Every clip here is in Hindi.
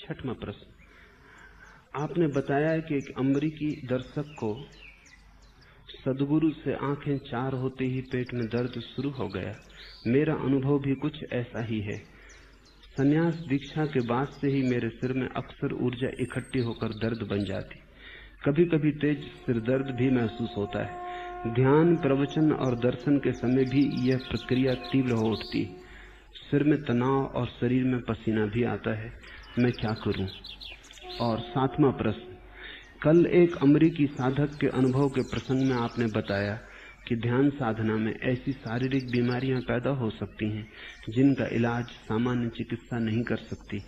छठवां प्रश्न, आपने बताया कि एक अमेरिकी दर्शक को सदगुरु से आंखें चार होते ही पेट में दर्द शुरू हो गया। मेरा अनुभव भी कुछ ऐसा ही है। संन्यास दीक्षा के बाद से ही मेरे सिर में अक्सर ऊर्जा इकट्ठी होकर दर्द बन जाती। कभी कभी तेज सिर दर्द भी महसूस होता है। ध्यान, प्रवचन और दर्शन के समय भी यह प्रक्रिया तीव्र हो उठती। सिर में तनाव और शरीर में पसीना भी आता है। मैं क्या करूं? और 7वां प्रश्न, कल एक अमेरिकी साधक के अनुभव के प्रसंग में आपने बताया कि ध्यान साधना में ऐसी शारीरिक बीमारियां पैदा हो सकती हैं जिनका इलाज सामान्य चिकित्सा नहीं कर सकती।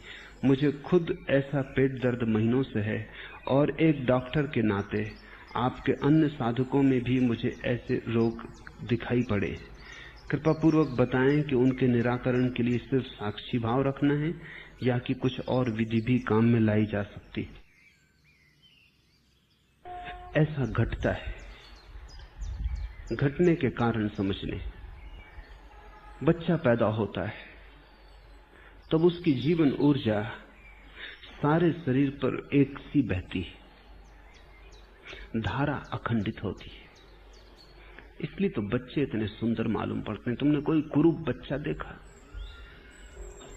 मुझे खुद ऐसा पेट दर्द महीनों से है और एक डॉक्टर के नाते आपके अन्य साधकों में भी मुझे ऐसे रोग दिखाई पड़े। कृपा पूर्वक बताएं कि उनके निराकरण के लिए सिर्फ साक्षी भाव रखना है या कि कुछ और विधि भी काम में लाई जा सकती। ऐसा घटता है, घटने के कारण समझ लें। बच्चा पैदा होता है तब उसकी जीवन ऊर्जा सारे शरीर पर एक सी बहती है, धारा अखंडित होती है। इसलिए तो बच्चे इतने सुंदर मालूम पड़ते हैं। तुमने कोई कुरूप बच्चा देखा?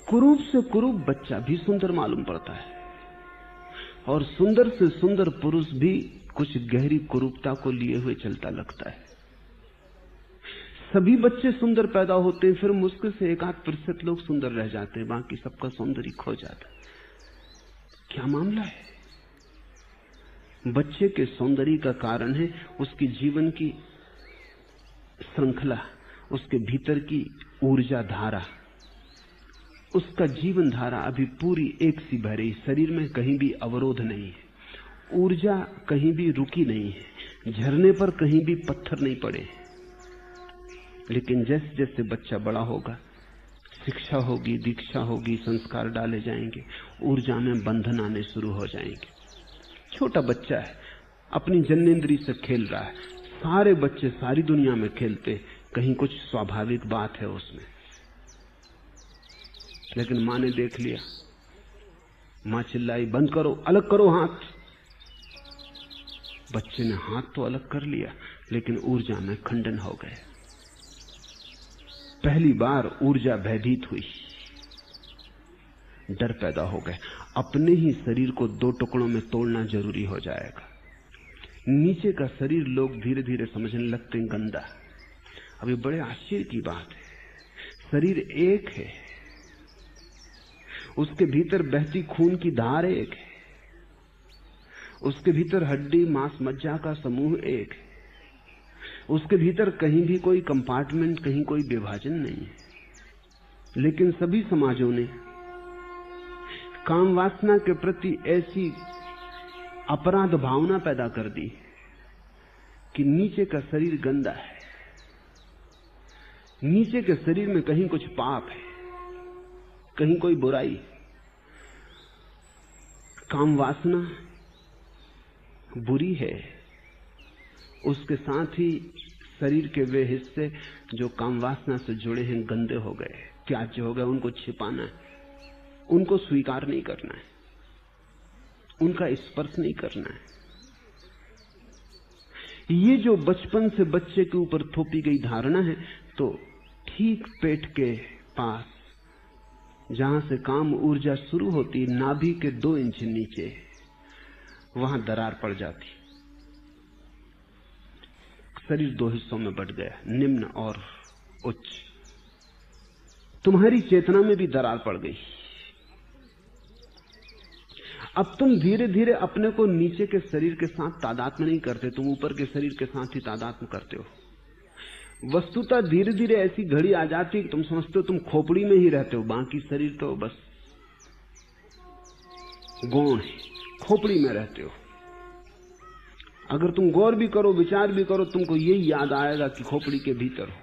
कुरूप से कुरूप बच्चा भी सुंदर मालूम पड़ता है, और सुंदर से सुंदर पुरुष भी कुछ गहरी कुरूपता को लिए हुए चलता लगता है। सभी बच्चे सुंदर पैदा होते हैं, फिर मुश्किल से 1-8% लोग सुंदर रह जाते हैं, बाकी सबका सौंदर्य खो जाता है। क्या मामला है? बच्चे के सौंदर्य का कारण है उसकी जीवन की श्रृंखला, उसके भीतर की ऊर्जा धारा। उसका जीवन धारा अभी पूरी एक सी बह रही, शरीर में कहीं भी अवरोध नहीं है, ऊर्जा कहीं भी रुकी नहीं है, झरने पर कहीं भी पत्थर नहीं पड़े। लेकिन जैसे जैसे बच्चा बड़ा होगा, शिक्षा होगी, दीक्षा होगी, संस्कार डाले जाएंगे, ऊर्जा में बंधन आने शुरू हो जाएंगे। छोटा बच्चा है, अपनी जन्नेंद्री से खेल रहा है। सारे बच्चे सारी दुनिया में खेलते, कहीं कुछ स्वाभाविक बात है उसमें। लेकिन मां ने देख लिया, मां चिल्लाई, बंद करो, अलग करो हाथ। बच्चे ने हाथ तो अलग कर लिया, लेकिन ऊर्जा में खंडन हो गया। पहली बार ऊर्जा भयभीत हुई, डर पैदा हो गया। अपने ही शरीर को 2 टुकड़ों में तोड़ना जरूरी हो जाएगा। नीचे का शरीर लोग धीरे धीरे समझने लगते हैं गंदा। अब ये बड़े आश्चर्य की बात है, शरीर एक है, उसके भीतर बहती खून की धार एक है, उसके भीतर हड्डी मांस मज्जा का समूह एक है, उसके भीतर कहीं भी कोई कंपार्टमेंट, कहीं कोई विभाजन नहीं है। लेकिन सभी समाजों ने काम वासना के प्रति ऐसी अपराध भावना पैदा कर दी कि नीचे का शरीर गंदा है, नीचे के शरीर में कहीं कुछ पाप है, कहीं कोई बुराई। काम वासना बुरी है, उसके साथ ही शरीर के वे हिस्से जो काम वासना से जुड़े हैं गंदे हो गए, त्याज्य हो गए। उनको छिपाना है, उनको स्वीकार नहीं करना है, उनका स्पर्श नहीं करना है। ये जो बचपन से बच्चे के ऊपर थोपी गई धारणा है, तो ठीक पेट के पास जहां से काम ऊर्जा शुरू होती, नाभि के 2 इंच नीचे, वहां दरार पड़ जाती। शरीर 2 हिस्सों में बट गया, निम्न और उच्च। तुम्हारी चेतना में भी दरार पड़ गई। अब तुम धीरे धीरे अपने को नीचे के शरीर के साथ तादात्म्य नहीं करते, तुम ऊपर के शरीर के साथ ही तादात्म्य करते हो। वस्तुतः धीरे धीरे ऐसी घड़ी आ जाती है कि तुम समझते हो तुम खोपड़ी में ही रहते हो, बाकी शरीर तो बस गौण है, खोपड़ी में रहते हो। अगर तुम गौर भी करो, विचार भी करो, तुमको यही याद आएगा कि खोपड़ी के भीतर हो।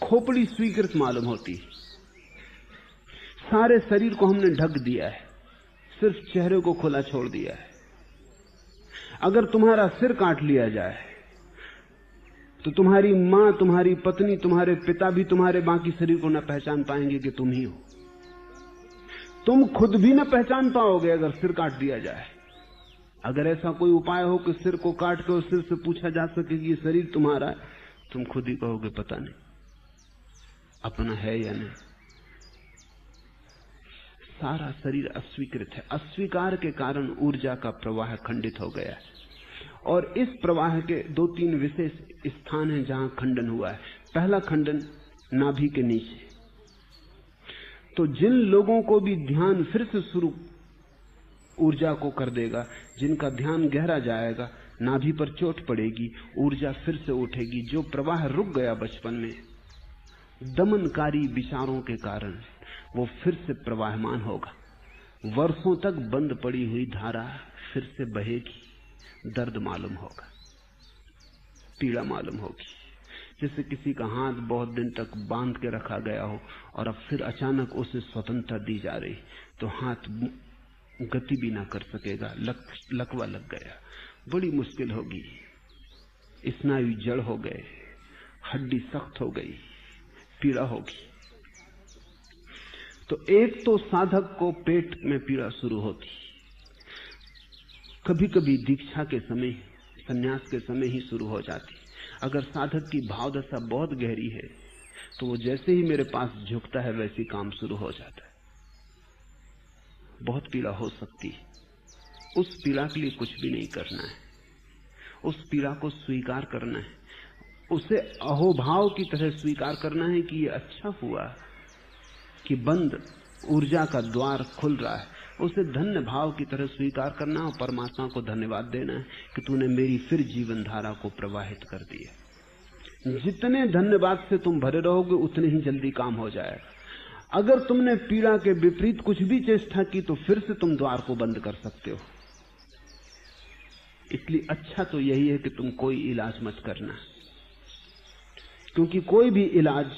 खोपड़ी स्वीकृत मालूम होती, सारे शरीर को हमने ढक दिया है, सिर्फ चेहरे को खुला छोड़ दिया है। अगर तुम्हारा सिर काट लिया जाए तो तुम्हारी मां, तुम्हारी पत्नी, तुम्हारे पिता भी तुम्हारे बाकी शरीर को न पहचान पाएंगे कि तुम ही हो। तुम खुद भी न पहचान पाओगे अगर सिर काट दिया जाए। अगर ऐसा कोई उपाय हो कि सिर को काट के उस सिर से पूछा जा सके कि ये शरीर तुम्हारा है, तुम खुद ही कहोगे पता नहीं अपना है या नहीं। सारा शरीर अस्वीकृत है। अस्वीकार के कारण ऊर्जा का प्रवाह खंडित हो गया है। और इस प्रवाह के 2-3 विशेष स्थान हैं जहां खंडन हुआ है। पहला खंडन नाभि के नीचे। तो जिन लोगों को भी ध्यान फिर से शुरू ऊर्जा को कर देगा, जिनका ध्यान गहरा जाएगा, नाभि पर चोट पड़ेगी, ऊर्जा फिर से उठेगी। जो प्रवाह रुक गया बचपन में दमनकारी विचारों के कारण, वो फिर से प्रवाहमान होगा। वर्षों तक बंद पड़ी हुई धारा फिर से बहेगी। दर्द मालूम होगा, पीड़ा मालूम होगी। जैसे किसी का हाथ बहुत दिन तक बांध के रखा गया हो और अब फिर अचानक उसे स्वतंत्रता दी जा रही, तो हाथ गति भी ना कर सकेगा, लकवा लग गया, बड़ी मुश्किल होगी। स्नायु जड़ हो गए, हड्डी सख्त हो गई, पीड़ा होगी। तो एक तो साधक को पेट में पीड़ा शुरू होती, कभी कभी दीक्षा के समय, संन्यास के समय ही शुरू हो जाती। अगर साधक की भाव दशा बहुत गहरी है तो वो जैसे ही मेरे पास झुकता है वैसे काम शुरू हो जाता है। बहुत पीड़ा हो सकती है। उस पीड़ा के लिए कुछ भी नहीं करना है, उस पीड़ा को स्वीकार करना है, उसे अहोभाव की तरह स्वीकार करना है कि ये अच्छा हुआ कि बंद ऊर्जा का द्वार खुल रहा है। उसे धन्य भाव की तरह स्वीकार करना और परमात्मा को धन्यवाद देना है कि तूने मेरी फिर जीवन धारा को प्रवाहित कर दिया। जितने धन्यवाद से तुम भरे रहोगे उतने ही जल्दी काम हो जाएगा। अगर तुमने पीड़ा के विपरीत कुछ भी चेष्टा की तो फिर से तुम द्वार को बंद कर सकते हो। इसलिए अच्छा तो यही है कि तुम कोई इलाज मत करना, क्योंकि कोई भी इलाज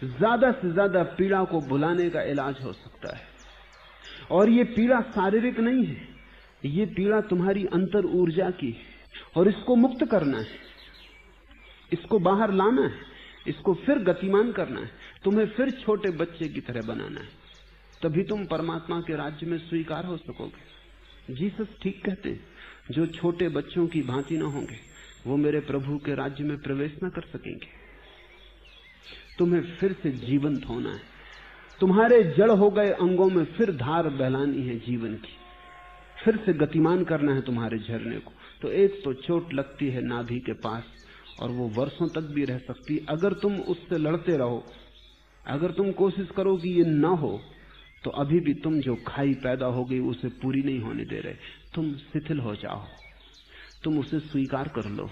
ज्यादा से ज्यादा पीड़ा को भुलाने का इलाज हो सकता है। और ये पीड़ा शारीरिक नहीं है, ये पीड़ा तुम्हारी अंतर ऊर्जा की है और इसको मुक्त करना है, इसको बाहर लाना है, इसको फिर गतिमान करना है, तुम्हें फिर छोटे बच्चे की तरह बनाना है। तभी तुम परमात्मा के राज्य में स्वीकार हो सकोगे। जीसस ठीक कहते हैं, जो छोटे बच्चों की भांति न होंगे वो मेरे प्रभु के राज्य में प्रवेश न कर सकेंगे। तुम्हें फिर से जीवंत होना है, तुम्हारे जड़ हो गए अंगों में फिर धार बहलानी है जीवन की, फिर से गतिमान करना है तुम्हारे झरने को। तो एक तो चोट लगती है नाभि के पास और वो वर्षों तक भी रह सकती। अगर तुम उससे लड़ते रहो, अगर तुम कोशिश करो कि ये ना हो, तो अभी भी तुम जो खाई पैदा हो गई उसे पूरी नहीं होने दे रहे। तुम शिथिल हो जाओ, तुम उसे स्वीकार कर लो।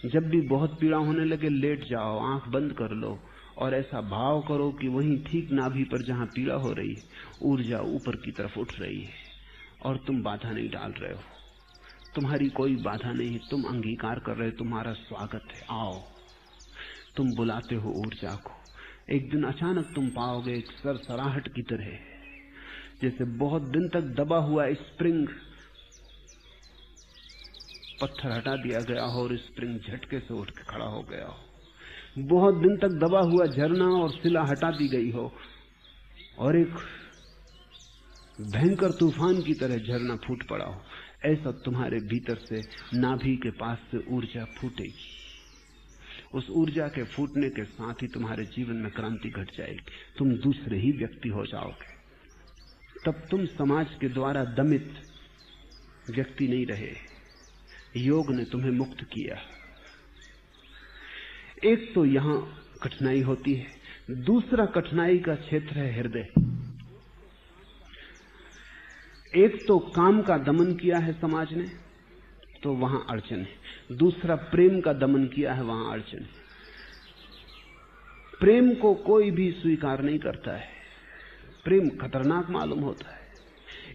जब भी बहुत पीड़ा होने लगे लेट जाओ, आंख बंद कर लो और ऐसा भाव करो कि वहीं ठीक नाभि पर जहां पीड़ा हो रही है ऊर्जा ऊपर की तरफ उठ रही है और तुम बाधा नहीं डाल रहे हो। तुम्हारी कोई बाधा नहीं, तुम अंगीकार कर रहे हो, तुम्हारा स्वागत है, आओ। तुम बुलाते हो ऊर्जा को। एक दिन अचानक तुम पाओगे एक सरसराहट की तरह, जैसे बहुत दिन तक दबा हुआ स्प्रिंग पत्थर हटा दिया गया हो और स्प्रिंग झटके से उठ के खड़ा हो गया हो। बहुत दिन तक दबा हुआ झरना और शिला हटा दी गई हो और एक भयंकर तूफान की तरह झरना फूट पड़ा हो। ऐसा तुम्हारे भीतर से नाभि के पास से ऊर्जा फूटेगी। उस ऊर्जा के फूटने के साथ ही तुम्हारे जीवन में क्रांति घट जाएगी, तुम दूसरे ही व्यक्ति हो जाओगे। तब तुम समाज के द्वारा दमित व्यक्ति नहीं रहे, योग ने तुम्हें मुक्त किया। एक तो यहां कठिनाई होती है, दूसरा कठिनाई का क्षेत्र है हृदय। एक तो काम का दमन किया है समाज ने, तो वहां अड़चन है। दूसरा प्रेम का दमन किया है, वहां अड़चन है। प्रेम को कोई भी स्वीकार नहीं करता है, प्रेम खतरनाक मालूम होता है।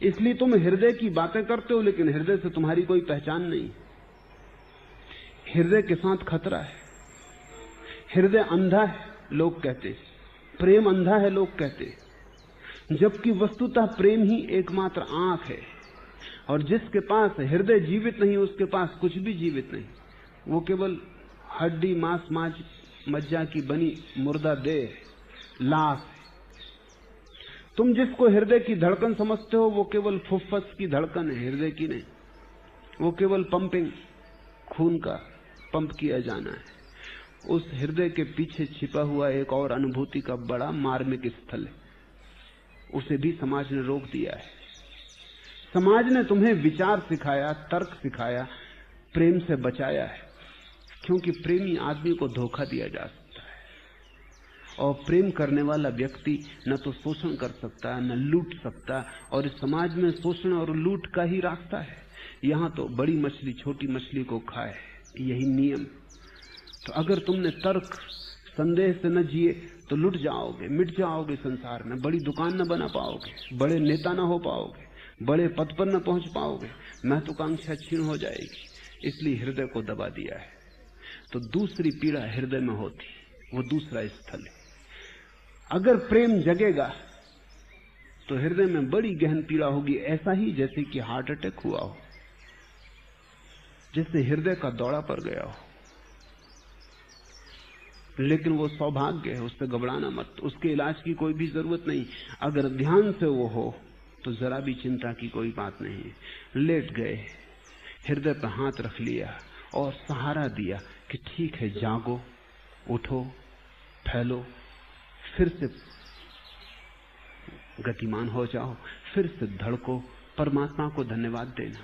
इसलिए तुम हृदय की बातें करते हो लेकिन हृदय से तुम्हारी कोई पहचान नहीं। हृदय के साथ खतरा है। हृदय अंधा है लोग कहते, प्रेम अंधा है लोग कहते, जबकि वस्तुतः प्रेम ही एकमात्र आंख है। और जिसके पास हृदय जीवित नहीं उसके पास कुछ भी जीवित नहीं, वो केवल हड्डी मांस मज्जा की बनी मुर्दा देह, लाश। तुम जिसको हृदय की धड़कन समझते हो वो केवल फुफ्फुस की धड़कन है, हृदय की नहीं। वो केवल पंपिंग, खून का पंप किया जाना है। उस हृदय के पीछे छिपा हुआ एक और अनुभूति का बड़ा मार्मिक स्थल है, उसे भी समाज ने रोक दिया है। समाज ने तुम्हें विचार सिखाया, तर्क सिखाया, प्रेम से बचाया है, क्योंकि प्रेमी आदमी को धोखा दिया जा सकता है और प्रेम करने वाला व्यक्ति न तो शोषण कर सकता है न लूट सकता, और इस समाज में शोषण और लूट का ही रास्ता है। यहां तो बड़ी मछली छोटी मछली को खाए, यही नियम। तो अगर तुमने तर्क संदेह से न जिए तो लुट जाओगे, मिट जाओगे संसार में, बड़ी दुकान न बना पाओगे, बड़े नेता न हो पाओगे, बड़े पद पर न पहुंच पाओगे, महत्वाकांक्षा क्षीण हो जाएगी। इसलिए हृदय को दबा दिया है। तो दूसरी पीड़ा हृदय में होती, वो दूसरा स्थल है। अगर प्रेम जगेगा तो हृदय में बड़ी गहन पीड़ा होगी, ऐसा ही जैसे कि हार्ट अटैक हुआ हो, जैसे हृदय का दौरा पड़ गया हो। लेकिन वो सौभाग्य है, उससे घबराना मत, उसके इलाज की कोई भी जरूरत नहीं। अगर ध्यान से वो हो तो जरा भी चिंता की कोई बात नहीं है। लेट गए, हृदय पर हाथ रख लिया और सहारा दिया कि ठीक है, जागो, उठो, फैलो, फिर से गतिमान हो जाओ, फिर से धड़को, परमात्मा को धन्यवाद देना।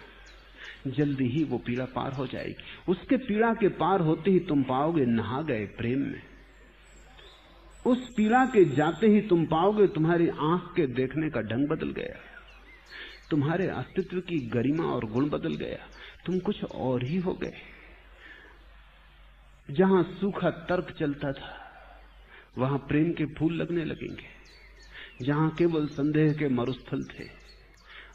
जल्दी ही वो पीड़ा पार हो जाएगी। उसके पीड़ा के पार होते ही तुम पाओगे नहा गए प्रेम में। उस पीड़ा के जाते ही तुम पाओगे तुम्हारी आंख के देखने का ढंग बदल गया, तुम्हारे अस्तित्व की गरिमा और गुण बदल गया, तुम कुछ और ही हो गए। जहां सूखा तर्क चलता था वहां प्रेम के फूल लगने लगेंगे। जहां केवल संदेह के मरुस्थल थे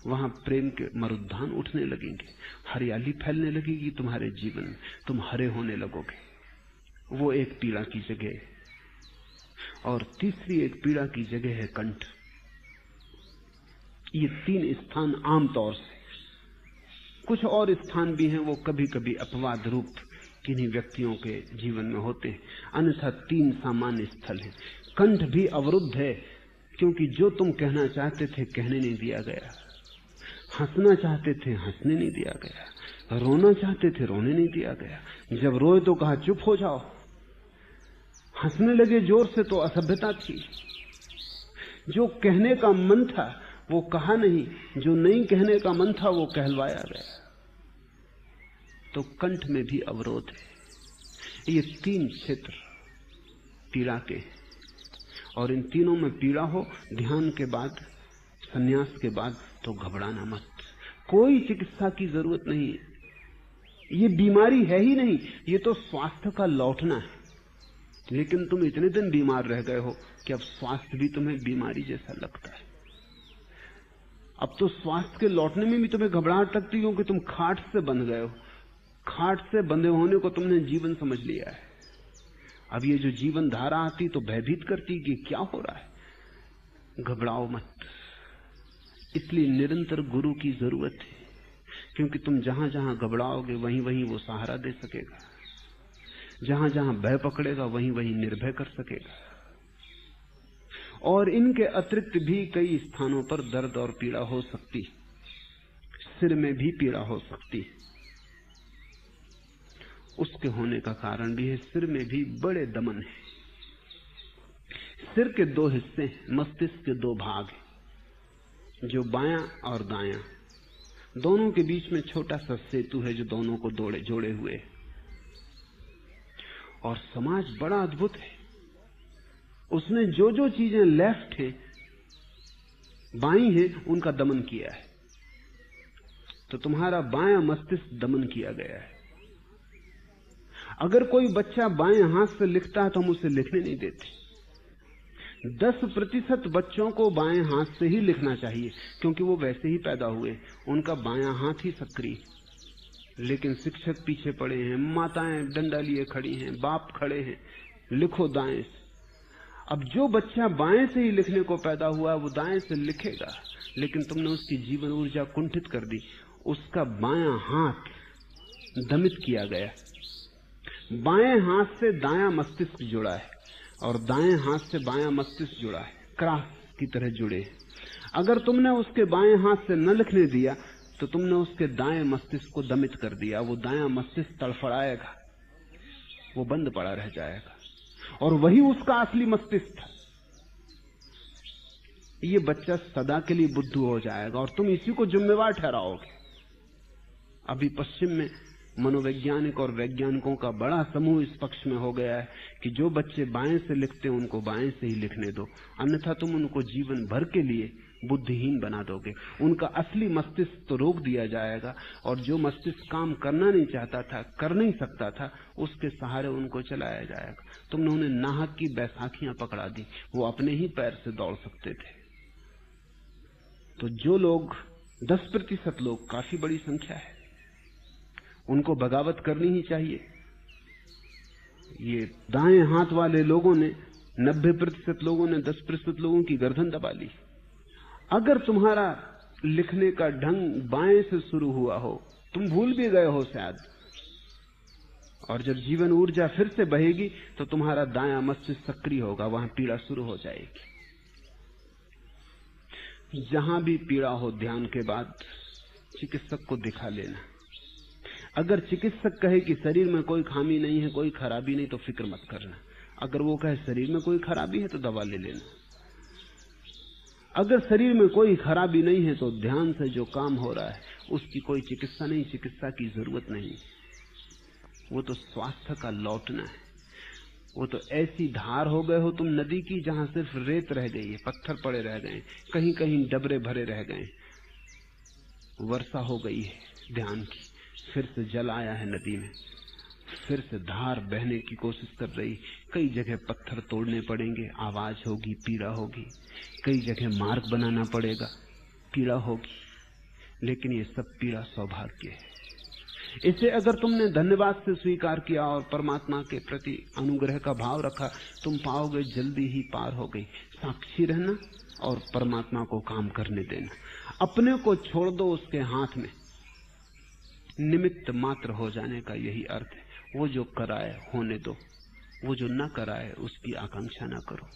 वहां प्रेम के मरुद्यान उठने लगेंगे। हरियाली फैलने लगेगी तुम्हारे जीवन में, तुम हरे होने लगोगे। वो एक पीड़ा की जगह है। और तीसरी एक पीड़ा की जगह है कंठ। ये तीन स्थान आमतौर से, कुछ और स्थान भी हैं, वो कभी कभी अपवाद रूप किन्हीं व्यक्तियों के जीवन में होते हैं, अन्यथा तीन सामान्य स्थल हैं। कंठ भी अवरुद्ध है, क्योंकि जो तुम कहना चाहते थे कहने नहीं दिया गया, हंसना चाहते थे हंसने नहीं दिया गया, रोना चाहते थे रोने नहीं दिया गया। जब रोए तो कहा चुप हो जाओ, हंसने लगे जोर से तो असभ्यता थी। जो कहने का मन था वो कहा नहीं, जो नहीं कहने का मन था वो कहलवाया गया। तो कंठ में भी अवरोध है। ये तीन क्षेत्र पीड़ा के, और इन तीनों में पीड़ा हो ध्यान के बाद, संन्यास के बाद, तो घबराना मत। कोई चिकित्सा की जरूरत नहीं। ये बीमारी है ही नहीं, ये तो स्वास्थ्य का लौटना है। लेकिन तुम इतने दिन बीमार रह गए हो कि अब स्वास्थ्य भी तुम्हें बीमारी जैसा लगता है। अब तो स्वास्थ्य के लौटने में भी तुम्हें घबराहट लगती है, क्योंकि तुम खाट से बंध गए हो। खाट से बंधे होने को तुमने जीवन समझ लिया है। अब ये जो जीवन धारा आती तो भयभीत करती कि क्या हो रहा है। घबराओ मत। इसलिए निरंतर गुरु की जरूरत है, क्योंकि तुम जहां जहां घबराओगे वहीं वहीं वो सहारा दे सकेगा, जहां जहां भय पकड़ेगा वहीं वहीं निर्भय कर सकेगा। और इनके अतिरिक्त भी कई स्थानों पर दर्द और पीड़ा हो सकती, सिर में भी पीड़ा हो सकती। उसके होने का कारण भी है, सिर में भी बड़े दमन है। सिर के दो हिस्से हैं, मस्तिष्क के दो भाग हैं, जो बायां और दायां, दोनों के बीच में छोटा सा सेतु है जो दोनों को जोड़े हुए है। और समाज बड़ा अद्भुत है, उसने जो जो चीजें लेफ्ट है, बाई है, उनका दमन किया है। तो तुम्हारा बायां मस्तिष्क दमन किया गया है। अगर कोई बच्चा बाएं हाथ से लिखता है तो हम उसे लिखने नहीं देते। 10% बच्चों को बाएं हाथ से ही लिखना चाहिए, क्योंकि वो वैसे ही पैदा हुए, उनका बायां हाथ ही सक्रिय। लेकिन शिक्षक पीछे पड़े हैं, माताएं डंडा लिए खड़ी हैं, बाप खड़े हैं, लिखो दाएं से। अब जो बच्चा बाएं से ही लिखने को पैदा हुआ वो दाएं से लिखेगा, लेकिन तुमने उसकी जीवन ऊर्जा कुंठित कर दी। उसका बायां हाथ दमित किया गया। बाएं हाथ से दायां मस्तिष्क जुड़ा है और दाएं हाथ से बायां मस्तिष्क जुड़ा है, क्रॉस की तरह जुड़े। अगर तुमने उसके बाएं हाथ से न लिखने दिया तो तुमने उसके दाएं मस्तिष्क को दमित कर दिया। वो दायां मस्तिष्क तड़फड़ाएगा, वो बंद पड़ा रह जाएगा, और वही उसका असली मस्तिष्क था। ये बच्चा सदा के लिए बुद्धू हो जाएगा और तुम इसी को जिम्मेवार ठहराओगे। अभी पश्चिम में मनोवैज्ञानिक और वैज्ञानिकों का बड़ा समूह इस पक्ष में हो गया है कि जो बच्चे बाएं से लिखते हैं उनको बाएं से ही लिखने दो, अन्यथा तुम उनको जीवन भर के लिए बुद्धिहीन बना दोगे। उनका असली मस्तिष्क तो रोक दिया जाएगा, और जो मस्तिष्क काम करना नहीं चाहता था, कर नहीं सकता था, उसके सहारे उनको चलाया जाएगा। तुमने उन्हें नाहक की बैसाखियां पकड़ा दी, वो अपने ही पैर से दौड़ सकते थे। तो जो लोग 10% लोग, काफी बड़ी संख्या है, उनको बगावत करनी ही चाहिए। ये दाएं हाथ वाले लोगों ने 90% लोगों ने 10% लोगों की गर्दन दबा ली। अगर तुम्हारा लिखने का ढंग बाएं से शुरू हुआ हो, तुम भूल भी गए हो शायद, और जब जीवन ऊर्जा फिर से बहेगी तो तुम्हारा दायां मस्तिष्क सक्रिय होगा, वहां पीड़ा शुरू हो जाएगी। जहां भी पीड़ा हो, ध्यान के बाद चिकित्सक को दिखा लेना। अगर चिकित्सक कहे कि शरीर में कोई खामी नहीं है, कोई खराबी नहीं, तो फिक्र मत करना। अगर वो कहे शरीर में कोई खराबी है तो दवा ले लेना। अगर शरीर में कोई खराबी नहीं है तो ध्यान से जो काम हो रहा है उसकी कोई चिकित्सा नहीं, चिकित्सा की जरूरत नहीं। वो तो स्वास्थ्य का लौटना है। वो तो ऐसी धार हो गए हो तुम नदी की, जहां सिर्फ रेत रह गई है, पत्थर पड़े रह गए, कहीं कहीं डबरे भरे रह गए। वर्षा हो गई है ध्यान की, फिर से जल आया है नदी में, फिर से धार बहने की कोशिश कर रही। कई जगह पत्थर तोड़ने पड़ेंगे, आवाज होगी, पीड़ा होगी। कई जगह मार्ग बनाना पड़ेगा, पीड़ा होगी। लेकिन ये सब पीड़ा सौभाग्य है। इसे अगर तुमने धन्यवाद से स्वीकार किया और परमात्मा के प्रति अनुग्रह का भाव रखा, तुम पाओगे जल्दी ही पार हो गई। साक्षी रहना और परमात्मा को काम करने देना। अपने को छोड़ दो उसके हाथ में। निमित्त मात्र हो जाने का यही अर्थ है। वो जो कराए होने दो, वो जो न कराए उसकी आकांक्षा न करो।